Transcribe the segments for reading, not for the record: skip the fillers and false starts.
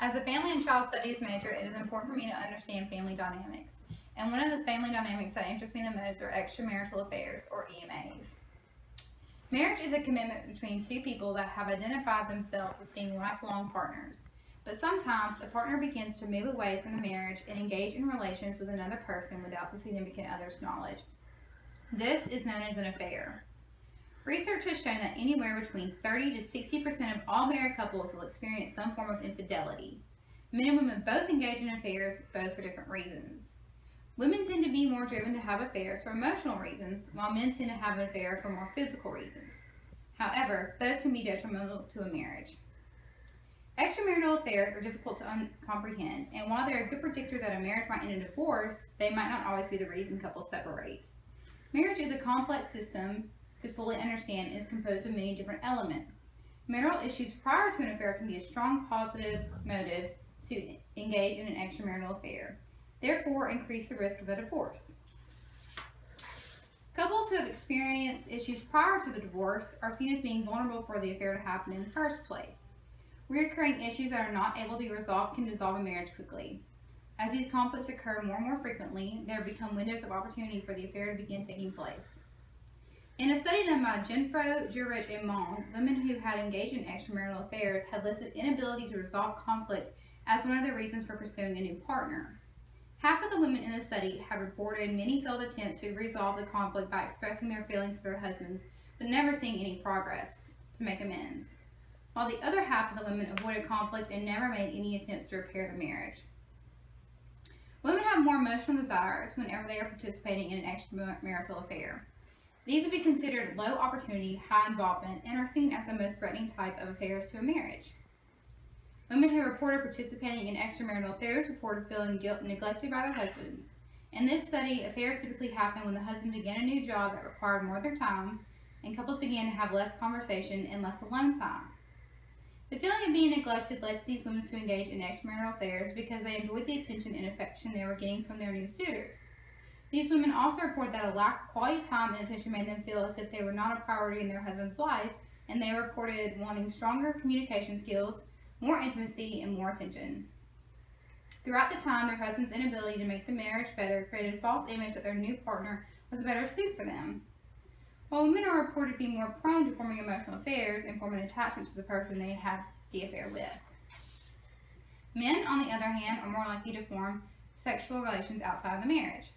As a family and child studies major, it is important for me to understand family dynamics. And one of the family dynamics that interests me the most are extramarital affairs, or EMAs. Marriage is a commitment between two people that have identified themselves as being lifelong partners. But sometimes a partner begins to move away from the marriage and engage in relations with another person without the significant other's knowledge. This is known as an affair. Research has shown that anywhere between 30 to 60% of all married couples will experience some form of infidelity. Men and women both engage in affairs, both for different reasons. Women tend to be more driven to have affairs for emotional reasons, while men tend to have an affair for more physical reasons. However, both can be detrimental to a marriage. Extramarital affairs are difficult to comprehend, and while they're a good predictor that a marriage might end in divorce, they might not always be the reason couples separate. Marriage is a complex system to fully understand and is composed of many different elements. Marital issues prior to an affair can be a strong positive motive to engage in an extramarital affair, therefore increase the risk of a divorce. Couples who have experienced issues prior to the divorce are seen as being vulnerable for the affair to happen in the first place. Recurring issues that are not able to be resolved can dissolve a marriage quickly. As these conflicts occur more and more frequently, there become windows of opportunity for the affair to begin taking place. In a study done by Genfro, Jurich, and Mong, women who had engaged in extramarital affairs had listed inability to resolve conflict as one of the reasons for pursuing a new partner. Half of the women in the study had reported many failed attempts to resolve the conflict by expressing their feelings to their husbands, but never seeing any progress to make amends, while the other half of the women avoided conflict and never made any attempts to repair the marriage. Women have more emotional desires whenever they are participating in an extramarital affair. These would be considered low opportunity, high involvement, and are seen as the most threatening type of affairs to a marriage. Women who reported participating in extramarital affairs reported feeling guilt and neglected by their husbands. In this study, affairs typically happen when the husband began a new job that required more of their time, and couples began to have less conversation and less alone time. The feeling of being neglected led these women to engage in extramarital affairs because they enjoyed the attention and affection they were getting from their new suitors. These women also report that a lack of quality time and attention made them feel as if they were not a priority in their husband's life, and they reported wanting stronger communication skills, more intimacy, and more attention. Throughout the time, their husband's inability to make the marriage better created a false image that their new partner was a better suit for them. While women are reported to be more prone to forming emotional affairs and form an attachment to the person they have the affair with. Men, on the other hand, are more likely to form sexual relations outside of the marriage.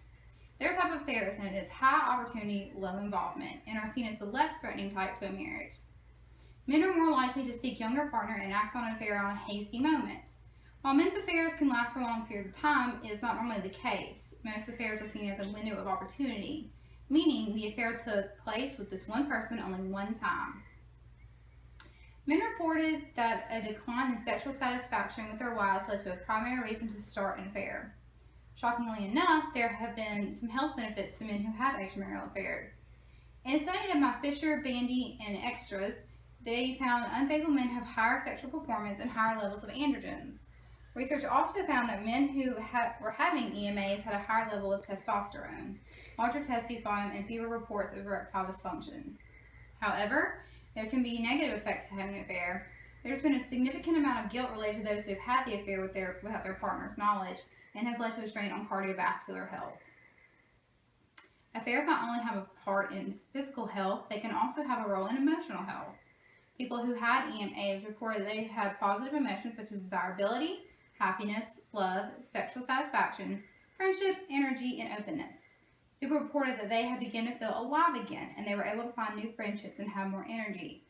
Their type of affair is known as high opportunity, low involvement, and are seen as the less threatening type to a marriage. Men are more likely to seek younger partner and act on an affair on a hasty moment. While men's affairs can last for long periods of time, it is not normally the case. Most affairs are seen as a window of opportunity, meaning the affair took place with this one person only one time. Men reported that a decline in sexual satisfaction with their wives led to a primary reason to start an affair. Shockingly enough, there have been some health benefits to men who have extramarital affairs. In a study done by Fisher, Bandy, and extras, they found unfaithful men have higher sexual performance and higher levels of androgens. Research also found that men who were having EMAs had a higher level of testosterone, larger testes volume, and fewer reports of erectile dysfunction. However, there can be negative effects to having an affair. There's been a significant amount of guilt related to those who have had the affair without their partner's knowledge, and has led to a strain on cardiovascular health. Affairs not only have a part in physical health, they can also have a role in emotional health. People who had EMAs reported they had positive emotions such as desirability, happiness, love, sexual satisfaction, friendship, energy, and openness. People reported that they had begun to feel alive again, and they were able to find new friendships and have more energy.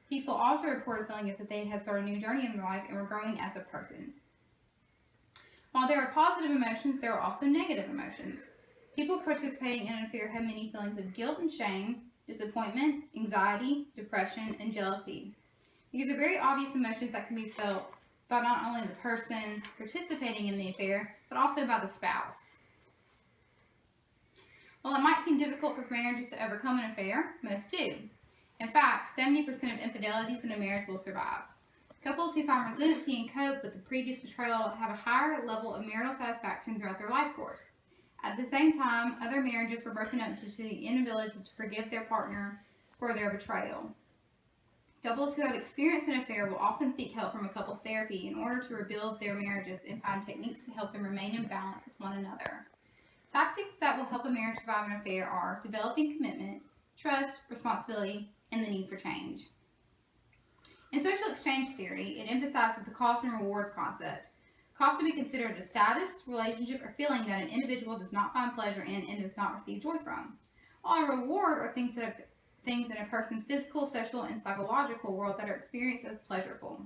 People also reported feeling as if they had started a new journey in their life and were growing as a person. While there are positive emotions, there are also negative emotions. People participating in an affair have many feelings of guilt and shame, disappointment, anxiety, depression, and jealousy. These are very obvious emotions that can be felt by not only the person participating in the affair, but also by the spouse. While it might seem difficult for marriages to overcome an affair, most do. In fact, 70% of infidelities in a marriage will survive. Couples who find resiliency and cope with the previous betrayal have a higher level of marital satisfaction throughout their life course. At the same time, other marriages were broken up due to the inability to forgive their partner for their betrayal. Couples who have experienced an affair will often seek help from a couples therapy in order to rebuild their marriages and find techniques to help them remain in balance with one another. Tactics that will help a marriage survive an affair are developing commitment, trust, responsibility, and the need for change. In social exchange theory, it emphasizes the cost and rewards concept. Cost to be considered a status, relationship, or feeling that an individual does not find pleasure in and does not receive joy from, while a reward are things in a person's physical, social, and psychological world that are experienced as pleasurable.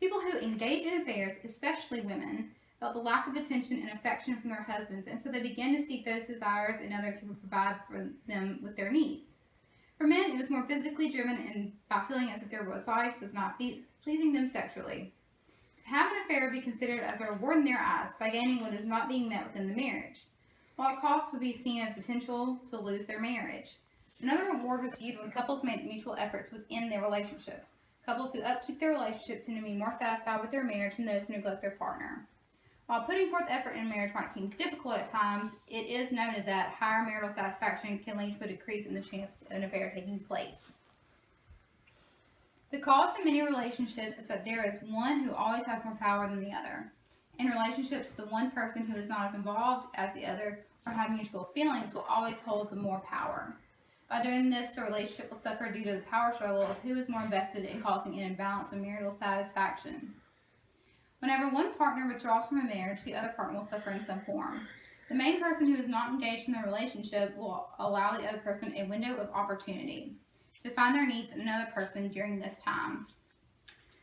People who engage in affairs, especially women, felt the lack of attention and affection from their husbands, and so they began to seek those desires in others who would provide for them with their needs. For men, it was more physically driven and by feeling as if their wife was not pleasing them sexually. To have an affair would be considered as a reward in their eyes by gaining what is not being met within the marriage, while a cost would be seen as potential to lose their marriage. Another reward was viewed when couples made mutual efforts within their relationship. Couples who upkeep their relationships tend to be more satisfied with their marriage than those who neglect their partner. While putting forth effort in marriage might seem difficult at times, it is noted that higher marital satisfaction can lead to a decrease in the chance of an affair taking place. The cause in many relationships is that there is one who always has more power than the other. In relationships, the one person who is not as involved as the other or have mutual feelings will always hold the more power. By doing this, the relationship will suffer due to the power struggle of who is more invested in causing an imbalance in marital satisfaction. Whenever one partner withdraws from a marriage, the other partner will suffer in some form. The main person who is not engaged in the relationship will allow the other person a window of opportunity to find their needs in another person during this time.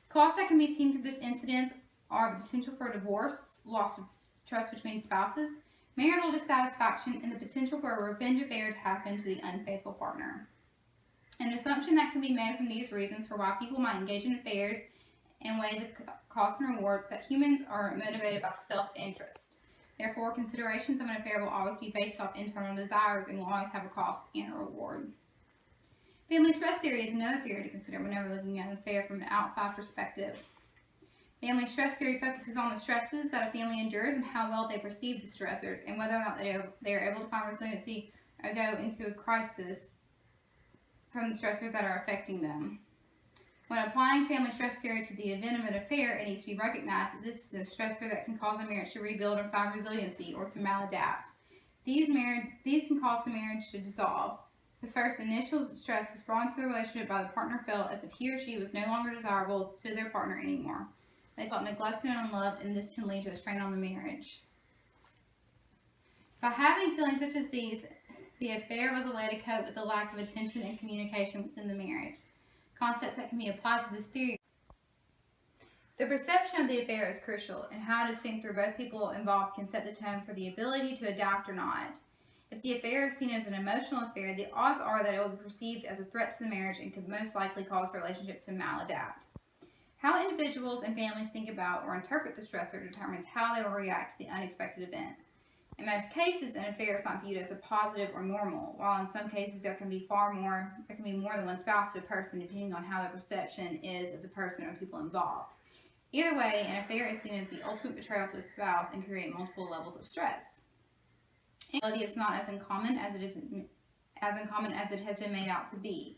Costs that can be seen through this incident are the potential for divorce, loss of trust between spouses, marital dissatisfaction, and the potential for a revenge affair to happen to the unfaithful partner. An assumption that can be made from these reasons for why people might engage in affairs and weigh the costs and rewards that humans are motivated by self-interest. Therefore, considerations of an affair will always be based off internal desires and will always have a cost and a reward. Family stress theory is another theory to consider whenever looking at an affair from an outside perspective. Family stress theory focuses on the stresses that a family endures and how well they perceive the stressors and whether or not they are able to find resiliency or go into a crisis from the stressors that are affecting them. When applying family stress theory to the event of an affair, it needs to be recognized that this is a stressor that can cause a marriage to rebuild or find resiliency or to maladapt. These can cause the marriage to dissolve. The first initial stress was brought into the relationship by the partner felt as if he or she was no longer desirable to their partner anymore. They felt neglected and unloved, and this can lead to a strain on the marriage. By having feelings such as these, the affair was a way to cope with the lack of attention and communication within the marriage. Concepts that can be applied to this theory. The perception of the affair is crucial, and how it is seen through both people involved can set the tone for the ability to adapt or not. If the affair is seen as an emotional affair, the odds are that it will be perceived as a threat to the marriage and could most likely cause the relationship to maladapt. How individuals and families think about or interpret the stressor determines how they will react to the unexpected event. In most cases, an affair is not viewed as a positive or normal, while in some cases there can be more than one spouse to a person depending on how the perception is of the person or the people involved. Either way, an affair is seen as the ultimate betrayal to a spouse and can create multiple levels of stress. Infidelity is not as uncommon as it has been made out to be.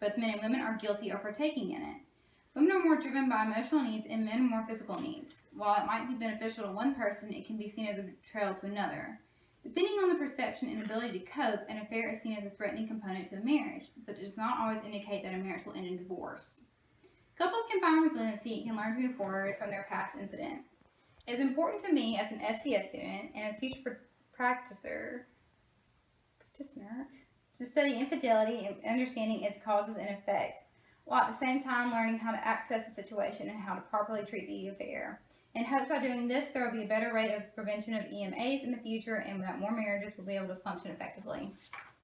Both men and women are guilty of partaking in it. Women are more driven by emotional needs and men more physical needs. While it might be beneficial to one person, it can be seen as a betrayal to another. Depending on the perception and ability to cope, an affair is seen as a threatening component to a marriage, but it does not always indicate that a marriage will end in divorce. Couples can find resiliency and can learn to move forward from their past incident. It is important to me as an FCS student and as future practitioner to study infidelity and understanding its causes and effects, while at the same time learning how to access the situation and how to properly treat the affair. In hopes by doing this, there will be a better rate of prevention of EMAs in the future and that more marriages will be able to function effectively.